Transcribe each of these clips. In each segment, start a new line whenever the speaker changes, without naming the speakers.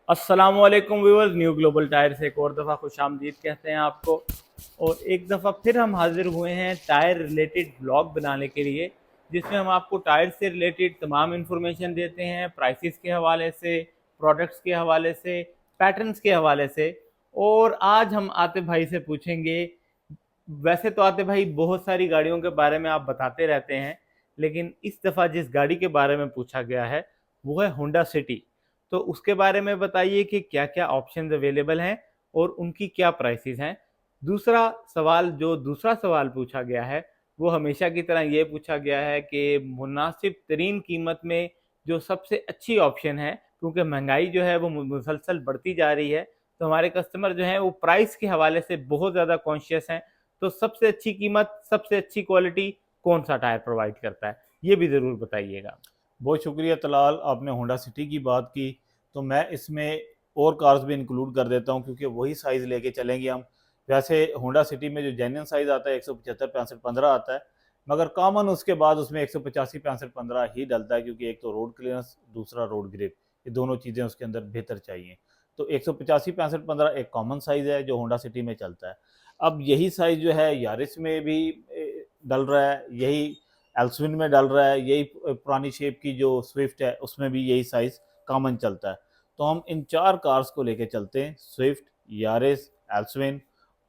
अस्सलामुअलैकुम viewers, new global tyre से एक और दफ़ा खुशामदीद कहते हैं आपको। और एक दफ़ा फिर हम हाजिर हुए हैं टायर रिलेटेड ब्लॉग बनाने के लिए, जिसमें हम आपको टायर से रिलेटेड तमाम इन्फॉर्मेशन देते हैं, प्राइसेस के हवाले से, प्रोडक्ट्स के हवाले से, पैटर्न्स के हवाले से। और आज हम आतिफ भाई से पूछेंगे। वैसे तो आतिफ भाई बहुत सारी गाड़ियों के बारे में आप बताते रहते हैं, लेकिन इस दफ़ा जिस गाड़ी के बारे में पूछा गया है वो है होंडा सिटी। तो उसके बारे में बताइए कि क्या क्या ऑप्शंस अवेलेबल हैं और उनकी क्या प्राइसेस हैं। दूसरा सवाल पूछा गया है वो हमेशा की तरह ये पूछा गया है कि मुनासिब तरीन कीमत में जो सबसे अच्छी ऑप्शन है, क्योंकि महंगाई जो है वो मुसलसल बढ़ती जा रही है, तो हमारे कस्टमर जो हैं वो प्राइस के हवाले से बहुत ज़्यादा कॉन्शियस हैं। तो सबसे अच्छी कीमत, सबसे अच्छी क्वालिटी कौन सा टायर प्रोवाइड करता है, ये भी ज़रूर बताइएगा।
बहुत शुक्रिया तलाल, आपने होंडा सिटी की बात की तो मैं इसमें और कार्स भी इंक्लूड कर देता हूं क्योंकि वही साइज़ लेके चलेंगे हम। वैसे होंडा सिटी में जो जेन्युइन साइज़ आता है 175 65 15 आता है, मगर कॉमन उसके बाद उसमें 185 65 15 ही डलता है क्योंकि एक तो रोड क्लियरेंस, दूसरा रोड ग्रिप, ये दोनों चीज़ें उसके अंदर बेहतर चाहिए। तो 185 65 15 एक कॉमन साइज़ है जो होंडा सिटी में चलता है। अब यही साइज़ जो है यारिस में भी डल रहा है, यही एल्सविन में डल रहा है, यही पुरानी शेप की जो स्विफ्ट है उसमें भी यही साइज़ कॉमन चलता है। तो हम इन चार कार्स को लेके चलते हैं, स्विफ्ट, यारिस, एल्सविन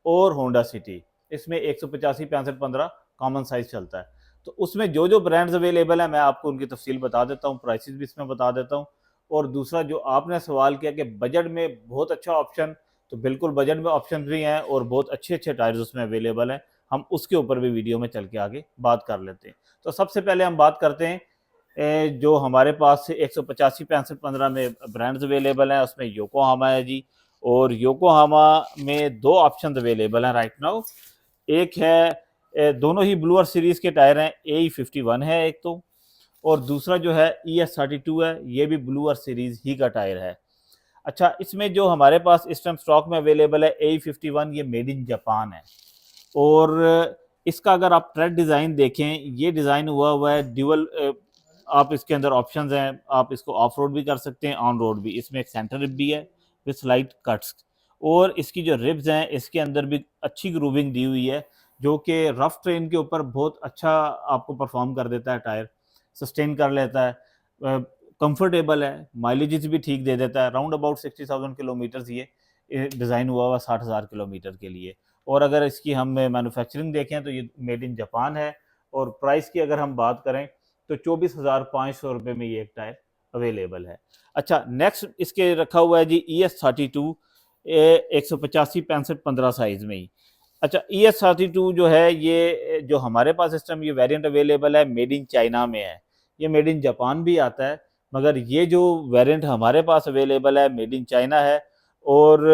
और होंडा सिटी। इसमें 185 65 15 कॉमन साइज़ चलता है। तो उसमें जो जो ब्रांड्स अवेलेबल है मैं आपको उनकी तफसील बता देता हूँ, प्राइसेस भी इसमें बता देता हूँ। और दूसरा जो आपने सवाल किया कि बजट में बहुत अच्छा ऑप्शन, तो बिल्कुल बजट में ऑप्शन भी हैं और बहुत अच्छे अच्छे टायर्स उसमें अवेलेबल हैं। हम उसके ऊपर भी वीडियो में चल के आगे बात कर लेते हैं। तो सबसे पहले हम बात करते हैं जो हमारे पास 185 65 15 में ब्रांड्स अवेलेबल हैं, उसमें योकोहामा है जी। और योकोहामा में दो ऑप्शन अवेलेबल हैं राइट नाउ। एक है, दोनों ही ब्लूअर सीरीज के टायर हैं, AE51 है एक तो, और दूसरा जो है ES32 है, ये भी ब्लूअर सीरीज ही का टायर है। अच्छा, इसमें जो हमारे पास इस टाइम स्टॉक में अवेलेबल है AE51, ये मेड इन जापान है। और इसका अगर आप ट्रेड डिज़ाइन देखें, ये डिज़ाइन हुआ हुआ है ड्यूअल। आप इसके अंदर ऑप्शंस हैं, आप इसको ऑफ रोड भी कर सकते हैं, ऑन रोड भी। इसमें एक सेंटर रिब भी है विद स्लाइट कट्स। और इसकी जो रिब्स हैं इसके अंदर भी अच्छी ग्रूविंग दी हुई है, जो कि रफ ट्रेन के ऊपर बहुत अच्छा आपको परफॉर्म कर देता है टायर, सस्टेन कर लेता है, कंफर्टेबल है, माइलेज भी ठीक दे देता है। राउंड अबाउट 60,000 किलोमीटर ये डिज़ाइन हुआ हुआ 60,000 किलोमीटर के लिए। और अगर इसकी हम मैन्युफैक्चरिंग देखें तो ये मेड इन जापान है। और प्राइस की अगर हम बात करें तो 24,500 रुपये में ये एक टायर अवेलेबल है। अच्छा, नेक्स्ट इसके रखा हुआ है जी ES32, 185 65 15 साइज में ही। अच्छा, ES32 जो है ये जो हमारे पास इस टाइम ये वेरिएंट अवेलेबल है मेड इन चाइना में है। ये मेड इन जापान भी आता है, मगर ये जो वेरिएंट हमारे पास अवेलेबल है मेड इन चाइना है। और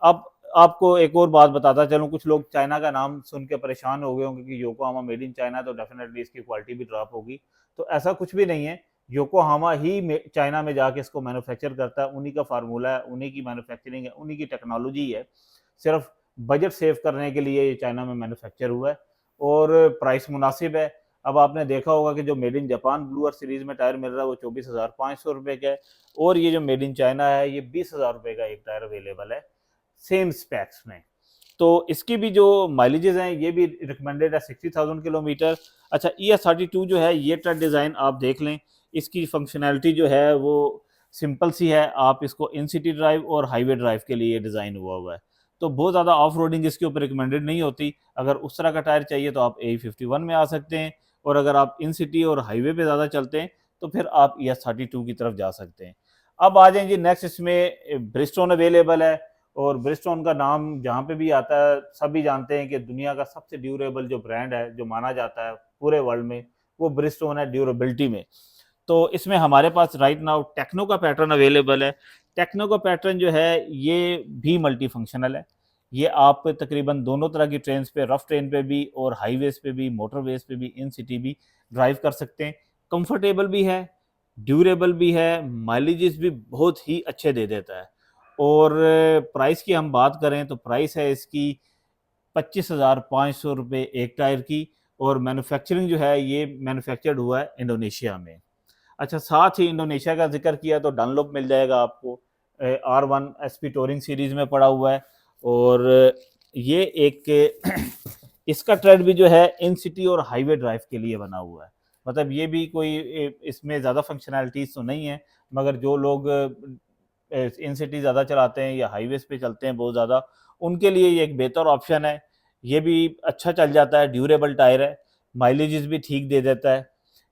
अब आपको एक और बात बताता चलूँ, कुछ लोग चाइना का नाम सुन के परेशान हो गए होंगे कि योकोहामा मेड इन चाइना तो डेफिनेटली इसकी क्वालिटी भी ड्रॉप होगी। तो ऐसा कुछ भी नहीं है। योकोहामा ही चाइना में जाके इसको मैन्युफैक्चर करता है, उन्हीं का फार्मूला है, उन्हीं की मैन्युफैक्चरिंग है, उन्हीं की टेक्नोलॉजी है। सिर्फ बजट सेव करने के लिए ये चाइना में मैन्युफैक्चर हुआ है और प्राइस मुनासिब है। अब आपने देखा होगा कि जो made in Japan bluer series में टायर मिल रहा है वो 24,500 रुपये का है, और ये जो मेड इन चाइना है ये 20,000 रुपये का एक टायर अवेलेबल है सेम स्पेक्स में। तो इसकी भी जो माइलेजेस हैं ये भी रिकमेंडेड है 60,000 किलोमीटर। अच्छा, ES32 जो है ये ट्रक डिज़ाइन आप देख लें, इसकी फंक्शनैलिटी जो है वो सिंपल सी है। आप इसको इन सिटी ड्राइव और हाईवे ड्राइव के लिए डिज़ाइन हुआ है, तो बहुत ज़्यादा ऑफ रोडिंग इसके ऊपर रिकमेंडेड नहीं होती। अगर उस तरह का टायर चाहिए तो आप AE51 में आ सकते हैं, और अगर आप इन सिटी और हाईवे पे ज़्यादा चलते हैं तो फिर आप ES32 की तरफ जा सकते हैं। अब आ जाएं जी नेक्स्ट, इसमें ब्रिस्टोन अवेलेबल है। और ब्रिस्टोन का नाम जहाँ पे भी आता है सभी जानते हैं कि दुनिया का सबसे ड्यूरेबल जो ब्रांड है जो माना जाता है पूरे वर्ल्ड में, वो ब्रिस्टोन है ड्यूरेबिलिटी में। तो इसमें हमारे पास राइट नाउ टेक्नो का पैटर्न अवेलेबल है। टेक्नो का पैटर्न जो है ये भी मल्टी फंक्शनल है। ये आप तकरीबन दोनों तरह की ट्रेन पे, रफ ट्रेन पे भी और हाईवेज पे भी, मोटरवेज पे भी, इन सिटी भी ड्राइव कर सकते हैं। कंफर्टेबल भी है, ड्यूरेबल भी है, माइलेजेस भी बहुत ही अच्छे दे देता है। और प्राइस की हम बात करें तो प्राइस है इसकी 25,500 रुपये एक टायर की। और मैन्युफैक्चरिंग जो है ये मैन्युफैक्चर्ड हुआ है इंडोनेशिया में। अच्छा, साथ ही इंडोनेशिया का जिक्र किया तो डनलोप मिल जाएगा आपको, R1 SP टोरिंग सीरीज में पड़ा हुआ है। और ये एक इसका ट्रेड भी जो है इन सिटी और हाईवे ड्राइव के लिए बना हुआ है। मतलब ये भी कोई इसमें ज़्यादा फंक्शनैलिटीज़ तो नहीं है, मगर जो लोग इन सिटी ज़्यादा चलाते हैं या हाईवेज पे चलते हैं बहुत ज़्यादा, उनके लिए ये एक बेहतर ऑप्शन है। ये भी अच्छा चल जाता है, ड्यूरेबल टायर है, माइलेजेस भी ठीक दे देता है।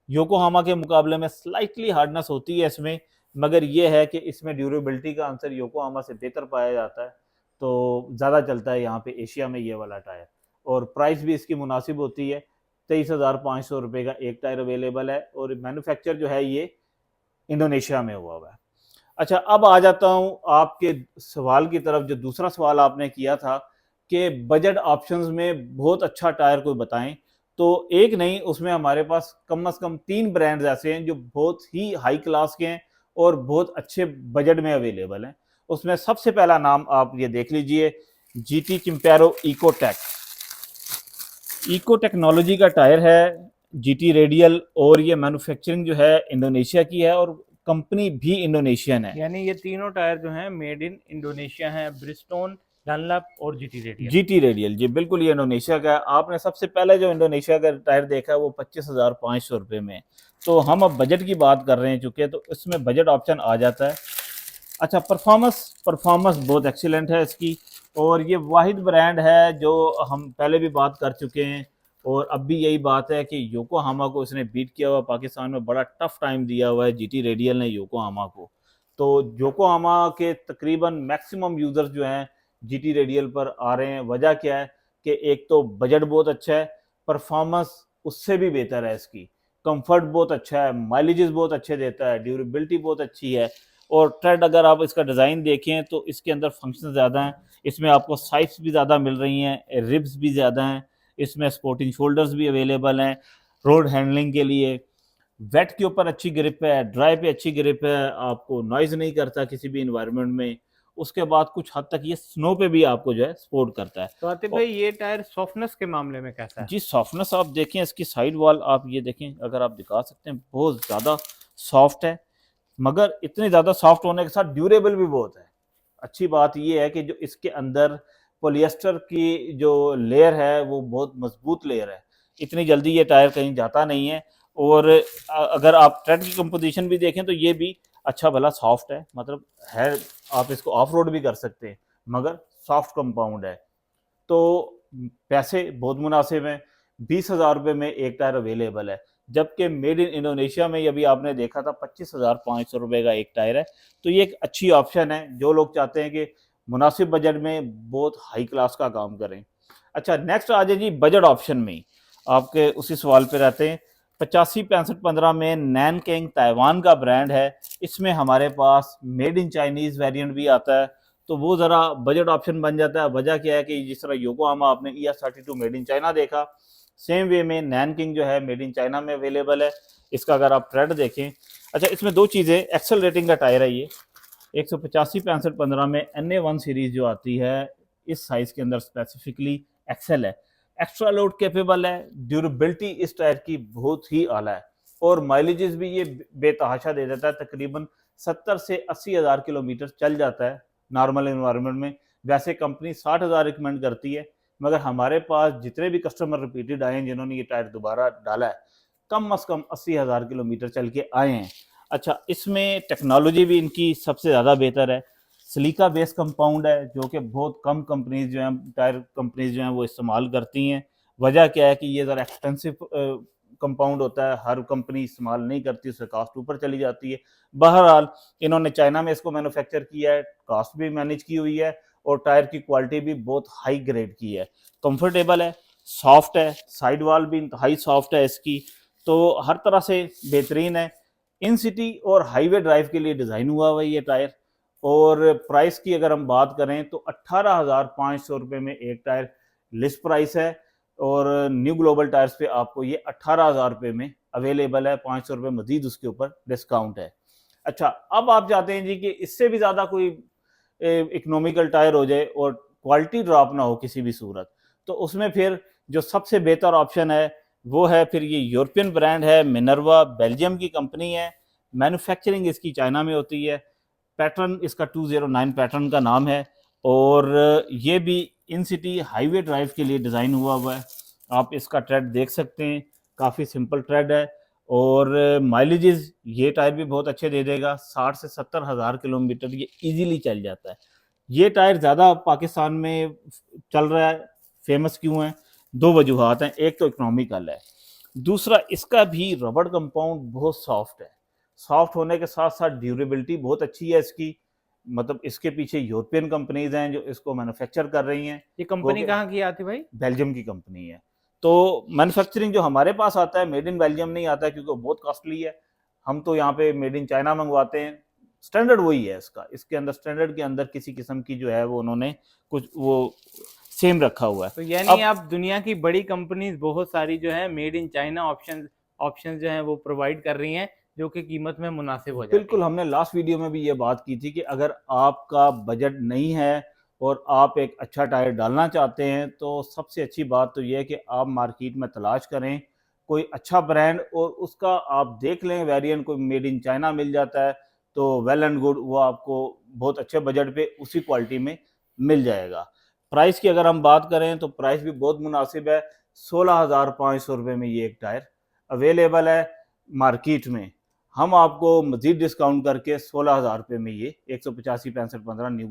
योकोहामा के मुकाबले में स्लाइटली हार्डनेस होती है इसमें, मगर ये है कि इसमें ड्यूरेबिलिटी का आंसर योकोहामा से बेहतर पाया जाता है, तो ज़्यादा चलता है यहाँ पे एशिया में ये वाला टायर। और प्राइस भी इसकी मुनासिब होती है, 23,500 रुपये का एक टायर अवेलेबल है, और मैन्युफैक्चर जो है ये इंडोनेशिया में हुआ है। अच्छा, अब आ जाता हूँ आपके सवाल की तरफ, जो दूसरा सवाल आपने किया था कि बजट ऑप्शंस में बहुत अच्छा टायर कोई बताएं। तो एक नहीं, उसमें हमारे पास कम से कम 3 ब्रांड्स ऐसे हैं जो बहुत ही हाई क्लास के हैं और बहुत अच्छे बजट में अवेलेबल हैं। उसमें सबसे पहला नाम आप ये देख लीजिए, GT चिम्पेरो इकोटेक। इको टेक्नोलॉजी का टायर है, GT रेडियल, और ये मैन्युफैक्चरिंग जो है इंडोनेशिया की है और कंपनी भी इंडोनेशियन है।
यानी ये तीनों टायर जो हैं मेड इन इंडोनेशिया हैं, ब्रिजस्टोन, डनलप और GT रेडियल।
GT रेडियल जी बिल्कुल, ये इंडोनेशिया का है। आपने सबसे पहले जो इंडोनेशिया का टायर देखा है वो 25,500 रुपये में। तो हम अब बजट की बात कर रहे हैं चूँकि, तो इसमें बजट ऑप्शन आ जाता है। अच्छा, परफॉर्मेंस बहुत एक्सीलेंट है इसकी, और ये वाहिद ब्रांड है जो हम पहले भी बात कर चुके हैं, और अब भी यही बात है कि योकोहामा को इसने बीट किया हुआ, पाकिस्तान में बड़ा टफ टाइम दिया हुआ है GT रेडियल ने योकोहामा को। तो योकोहामा के तकरीबन मैक्सिमम यूज़र्स जो हैं GT रेडियल पर आ रहे हैं। वजह क्या है कि एक तो बजट बहुत अच्छा है, परफॉर्मेंस उससे भी बेहतर है इसकी, कंफर्ट बहुत अच्छा है, माइलेजेस बहुत अच्छे देता है, ड्यूरेबिलिटी बहुत अच्छी है। और ट्रेड अगर आप इसका डिज़ाइन देखें तो इसके अंदर फंक्शन ज़्यादा हैं, इसमें आपको साइड्स भी ज़्यादा मिल रही हैं, रिब्स भी ज़्यादा हैं, इसमें स्पोर्टिंग शोल्डर्स भी अवेलेबल हैं रोड हैंडलिंग के लिए। वेट के ऊपर अच्छी ग्रिप है, ड्राई पे अच्छी ग्रिप है, आपको नॉइज़ नहीं करता किसी भी इन्वायरमेंट में। उसके बाद कुछ हद तक ये स्नो पे भी आपको जो है सपोर्ट करता है।
तो आतिफ भाई, ये टायर सॉफ्टनेस के मामले में कैसा है?
जी, सॉफ्टनेस आप देखें, इसकी साइड वॉल आप ये देखें, अगर आप दिखा सकते हैं, बहुत ज़्यादा सॉफ्ट है, मगर इतने ज़्यादा सॉफ्ट होने के साथ ड्यूरेबल भी बहुत है। अच्छी बात यह है कि जो इसके अंदर पॉलिएस्टर की जो लेयर है वो बहुत मजबूत लेयर है, इतनी जल्दी ये टायर कहीं जाता नहीं है। और अगर आप ट्रेड की कंपोजिशन भी देखें तो ये भी अच्छा भला सॉफ्ट है, मतलब है, आप इसको ऑफ रोड भी कर सकते हैं, मगर सॉफ्ट कंपाउंड है। तो पैसे बहुत मुनासिब हैं, 20,000 रुपये में एक टायर अवेलेबल है, जबकि मेड इन इंडोनेशिया में अभी आपने देखा था 25,500 रुपये का एक टायर है। तो ये एक अच्छी ऑप्शन है जो लोग चाहते हैं कि मुनासिब बजट में बहुत हाई क्लास का काम करें। अच्छा, नेक्स्ट आ जाए जी बजट ऑप्शन में, आपके उसी सवाल पे रहते हैं। 85-65-15 में नैनकिंग ताइवान का ब्रांड है, इसमें हमारे पास मेड इन चाइनीज़ वेरिएंट भी आता है, तो वो ज़रा बजट ऑप्शन बन जाता है। वजह क्या है कि जिस तरह योकोहामा आपने ES32 मेड इन चाइना देखा, सेम वे में नैनकिंग जो है मेड इन चाइना में अवेलेबल है। इसका अगर आप ट्रेड देखें, अच्छा, इसमें दो चीज़ें, एक्सेल रेटिंग का टायर है ये, 185-65-15 में NA1 सीरीज़ जो आती है इस साइज़ के अंदर स्पेसिफिकली एक्सेल है, एक्स्ट्रा लोड कैपेबल है, ड्यूरेबिलिटी इस टायर की बहुत ही आला है, और माइलेजेस भी ये बेतहाशा दे देता है, तकरीबन 70 से 80 हज़ार किलोमीटर चल जाता है नॉर्मल इन्वायरमेंट में। वैसे कंपनी 60,000 रिकमेंड करती है, मगर हमारे पास जितने भी कस्टमर रिपीटेड आए हैं जिन्होंने ये टायर दोबारा डाला है, कम से कम 80,000 किलोमीटर चल के आए हैं। अच्छा, इसमें टेक्नोलॉजी भी इनकी सबसे ज़्यादा बेहतर है, सिलिका बेस कंपाउंड है, जो कि बहुत कम कंपनीज जो हैं, टायर कंपनीज जो हैं वो इस्तेमाल करती हैं। वजह क्या है कि ये ज़रा एक्सपेंसिव कंपाउंड होता है, हर कंपनी इस्तेमाल नहीं करती, उससे कास्ट ऊपर चली जाती है। बहरहाल इन्होंने चाइना में इसको मैन्युफैक्चर किया है, कास्ट भी मैनेज की हुई है, और टायर की क्वालिटी भी बहुत हाई ग्रेड की है, कंफर्टेबल है, सॉफ्ट है, साइड वॉल भी इंतहाई सॉफ्ट है इसकी, तो हर तरह से बेहतरीन है। इन सिटी और हाईवे ड्राइव के लिए डिज़ाइन हुआ हुआ है ये टायर। और प्राइस की अगर हम बात करें तो 18,500 रुपये में एक टायर लिस्ट प्राइस है, और न्यू ग्लोबल टायर्स पे आपको ये 18,000 रुपये में अवेलेबल है, 500 रुपये मजीद उसके ऊपर डिस्काउंट है। अच्छा, अब आप चाहते हैं जी कि इससे भी ज़्यादा कोई इकोनॉमिकल टायर हो जाए और क्वालिटी ड्रॉप ना हो किसी भी सूरत, तो उसमें फिर जो सबसे बेहतर ऑप्शन है वो है फिर ये यूरोपियन ब्रांड है, मिनर्वा, बेल्जियम की कंपनी है, मैन्युफैक्चरिंग इसकी चाइना में होती है, पैटर्न इसका 209 पैटर्न का नाम है, और ये भी इन सिटी हाईवे ड्राइव के लिए डिज़ाइन हुआ है। आप इसका ट्रेड देख सकते हैं, काफ़ी सिंपल ट्रेड है, और माइलेजेस ये टायर भी बहुत अच्छे दे देगा। 60 से 70 हज़ार किलोमीटर ये इजीली चल जाता है। ये टायर ज़्यादा पाकिस्तान में चल रहा है, फेमस क्यों है? दो वजूहात हैं। एक तो इकोनॉमिकल है, दूसरा इसका भी रबड़ कंपाउंड बहुत सॉफ्ट है। सॉफ्ट होने के साथ साथ ड्यूरेबिलिटी बहुत अच्छी है इसकी। मतलब इसके पीछे यूरोपियन कंपनीज हैं जो इसको मैन्युफैक्चर कर रही हैं।
ये कंपनी कहाँ की आती भाई?
बेल्जियम की कंपनी है। तो मैन्युफैक्चरिंग जो हमारे पास आता है मेड इन बेल्जियम नहीं आता है, क्योंकि वो बहुत कॉस्टली है। हम तो यहाँ पे मेड इन चाइना मंगवाते हैं। स्टैंडर्ड वही है इसका, इसके अंदर स्टैंडर्ड के अंदर किसी किस्म की जो है वो उन्होंने कुछ वो सेम रखा हुआ है।
तो यानी आप दुनिया की बड़ी कंपनीज बहुत सारी जो है मेड इन चाइना ऑप्शन जो है वो प्रोवाइड कर रही हैं, जो कि कीमत में मुनासिब हो जाती है।
बिल्कुल, हमने लास्ट वीडियो में भी ये बात की थी कि अगर आपका बजट नहीं है और आप एक अच्छा टायर डालना चाहते हैं तो सबसे अच्छी बात तो यह है कि आप मार्केट में तलाश करें कोई अच्छा ब्रांड, और उसका आप देख लें वेरिएंट कोई मेड इन चाइना मिल जाता है तो वेल एंड गुड, वो आपको बहुत अच्छे बजट पे उसी क्वालिटी में मिल जाएगा। प्राइस की अगर हम बात करें तो प्राइस भी बहुत मुनासिब है। 16,500 रुपये में ये एक टायर अवेलेबल है मार्केट में। हम आपको मजीद डिस्काउंट करके 16,000 रुपये में ये 185-65-15 न्यू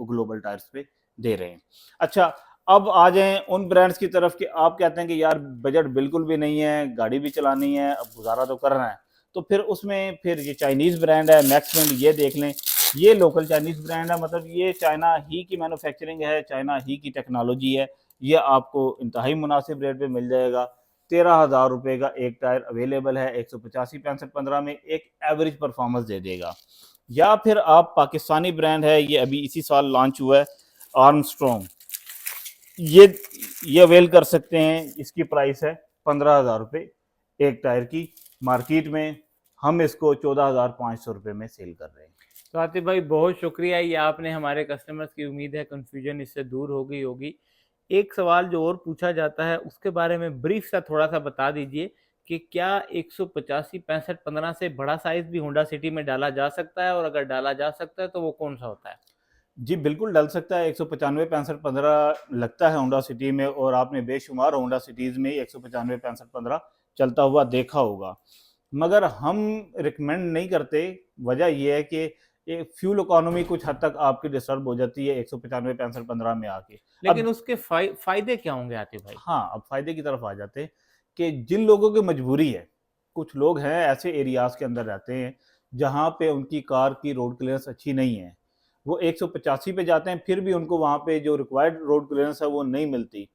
ग्लोबल टायर्स पे दे रहे हैं। अच्छा, अब आ जाएं उन ब्रांड्स की तरफ कि आप कहते हैं कि यार बजट बिल्कुल भी नहीं है, गाड़ी भी चलानी है, अब गुजारा तो करना है, तो फिर उसमें फिर ये चाइनीज़ ब्रांड है मैक्समेंट, ये देख लें। ये लोकल चाइनीज़ ब्रांड है, मतलब ये चाइना ही की मैन्युफैक्चरिंग है, चाइना ही की टेक्नोलॉजी है। ये आपको इंतहाई मुनासिब रेट पे मिल जाएगा। 13,000 रुपये का एक टायर अवेलेबल है, 185-65-15 में एक एवरेज परफॉर्मेंस दे देगा। या फिर आप पाकिस्तानी ब्रांड है, ये अभी इसी साल लॉन्च हुआ है, आर्मस्ट्रॉन्ग, ये अवेल कर सकते हैं। इसकी प्राइस है 15,000 रुपये एक टायर की। मार्केट में हम इसको 14,500 रुपये में सेल कर रहे हैं।
तो आतिफ भाई बहुत शुक्रिया, ये आपने हमारे कस्टमर्स की उम्मीद है कन्फ्यूजन इससे दूर हो गई होगी। एक सवाल जो और पूछा जाता है उसके बारे में ब्रीफ सा थोड़ा सा बता दीजिए कि क्या 185-65-15 से बड़ा साइज भी होंडा सिटी में डाला जा सकता है, और अगर डाला जा सकता है तो वो कौन सा होता है?
जी बिल्कुल डल सकता है। 195-65-15 लगता है होंडा सिटी में, और आपने बेशुमार होंडा सिटीज़ में 195-65-15 चलता हुआ देखा होगा, मगर हम रिकमेंड नहीं करते। वजह यह है कि ये फ्यूल इकोनॉमी कुछ हद तक आपकी डिस्टर्ब हो जाती है 195-65-15 में आके।
लेकिन
अब
उसके फायदे क्या होंगे आतिफ भाई?
हाँ, अब फायदे की तरफ आ जाते हैं कि जिन लोगों की मजबूरी है, कुछ लोग हैं ऐसे एरियाज के अंदर रहते हैं जहाँ पे उनकी कार की रोड क्लियरेंस अच्छी नहीं है, वो 185 पे जाते हैं, फिर भी उनको वहाँ पे जो रिक्वायर्ड रोड क्लियरेंस है वो नहीं मिलती।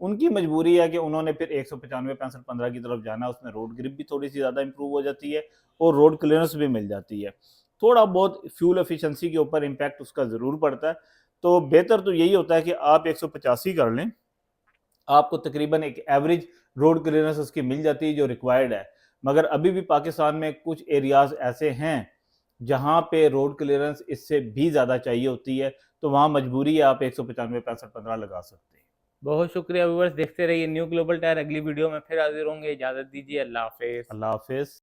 उनकी मजबूरी है कि उन्होंने फिर 195-65-15 की तरफ जाना, उसमें रोड ग्रिप भी थोड़ी सी ज़्यादा इंप्रूव हो जाती है और रोड क्लियरेंस भी मिल जाती है। थोड़ा बहुत फ्यूल एफिशिएंसी के ऊपर इम्पैक्ट उसका ज़रूर पड़ता है। तो बेहतर तो यही होता है कि आप 185 कर लें, आपको तकरीबन एक एवरेज रोड क्लियरेंस उसकी मिल जाती है जो रिक्वायर्ड है। मगर अभी भी पाकिस्तान में कुछ एरियाज ऐसे हैं जहाँ पे रोड क्लियरेंस इससे भी ज़्यादा चाहिए होती है, तो वहाँ मजबूरी है आप 195-65-15 लगा सकते हैं।
बहुत शुक्रिया व्यूअर्स, देखते रहिए न्यू ग्लोबल टायर। अगली वीडियो में फिर हाजिर होंगे, इजाजत दीजिए, अल्लाह हाफिज।
अल्लाह हाफिज़।